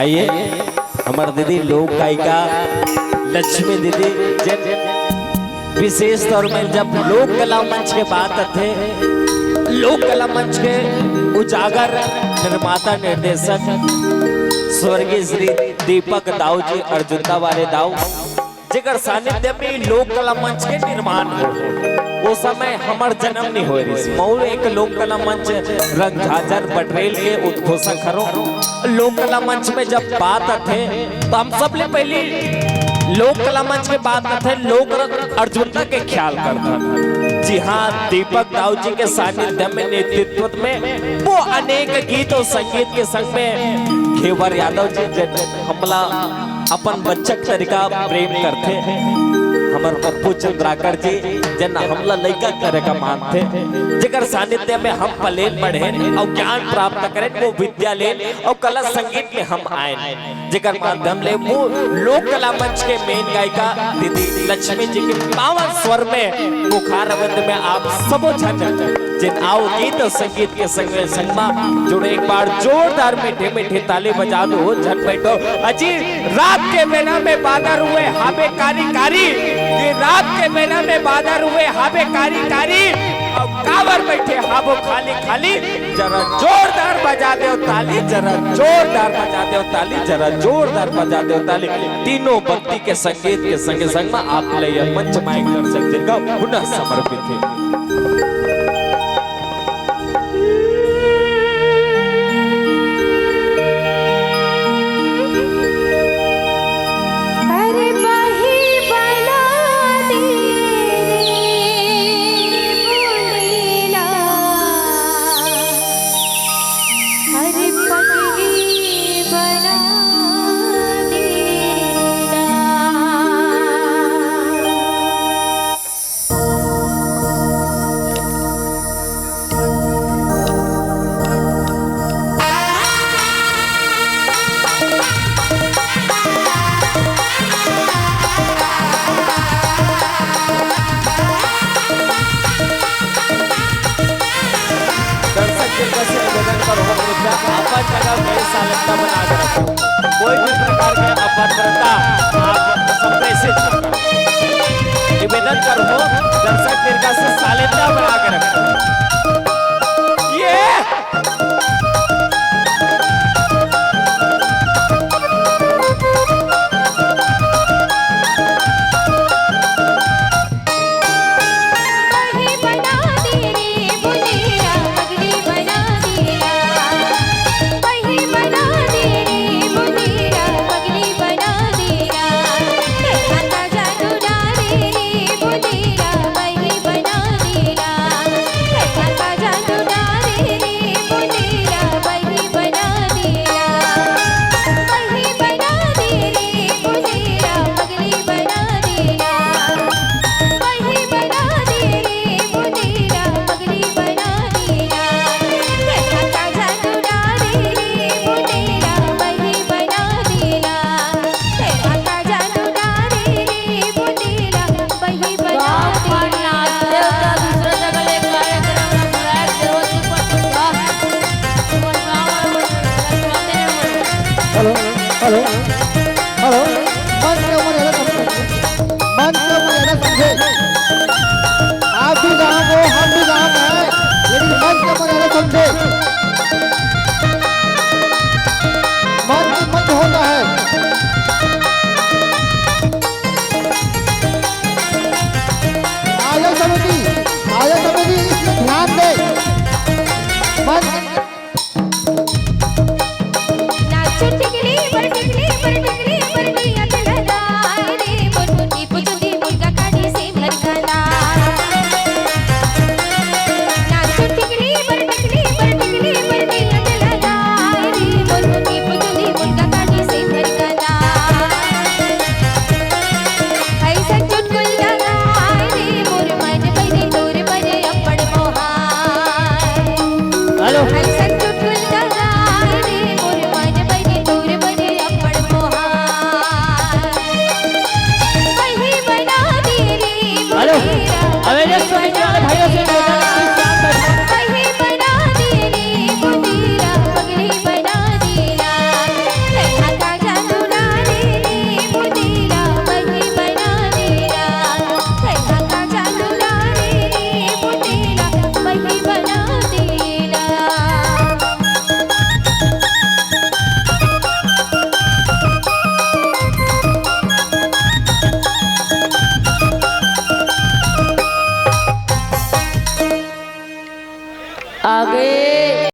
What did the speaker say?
आइए हमार दीदी लोक गायिका लक्ष्मी दीदी विशेष तौर में जब लोक कला मंच के बात थे, लोक कला मंच के उजागर निर्माता निर्देशक स्वर्गीय श्री दीपक दाऊ जी अर्जुनता वाले दाऊ जिगर सानिध्य में लोक कला मंच के निर्माण हो वो समय हमार जन्म नहीं हो रही मऊ एक लोक कला मंच रंग झाझर पटरेल के उद्घोषक करो लोक कला मंच में जब बात थे तो हम सब ले पहले लोक कला मंच के बात थे लोक अर्जुनता के ख्याल करता। जी हाँ, दीपक दाऊ जी के सानिध्य में नेतृत्व में वो अनेक गीत और संगीत के संग में घेवर यादव जी हमला अपन बच्चक तरीका प्रेम करते हमार पप्पू चंद्राकर जी जना हमला लइका करे का मानते जेकर सानिध्य में हम पलेन बढ़े और ज्ञान प्राप्त करें वो विद्या ले और कला संगीत में हम आए जेकर माध्यम ले वो लोक कला मंच के मेन गायिका दीदी लक्ष्मी जी के पावन स्वर में मुखार अवध में आप सबो जन जिन आओ गीत और संगीत के संग में संगमा जुड़े एक बार जोरदार मीठे मीठे ताली बजा दो झन बैठो अजी रात के बेला में बादर हुए हाबे कारी कारी ये रात के बेला में बादर हुए हाबे कारी कारी और कावर बैठे हाबो खाली खाली जरा जोरदार बजा दो ताली जरा जोरदार बजा दो ताली जरा जोरदार बजा दो ताली तीनों भक्ति के संगीत के संग संग में आप ले मंच माइक दर्शक जिनका पुनः समर्पित है। बना कर रखो कोई भी प्रकार के अभद्रता आप संप्रेषित निवेदन करो दर्शक दीर्घा से सालिता बना कर रखो ये हेलो हेलो मंच के मर्यादा समझे आप भी गाँव को हम भी गाँव है लेकिन मंच के मर्यादा समझे मंच मंच होता है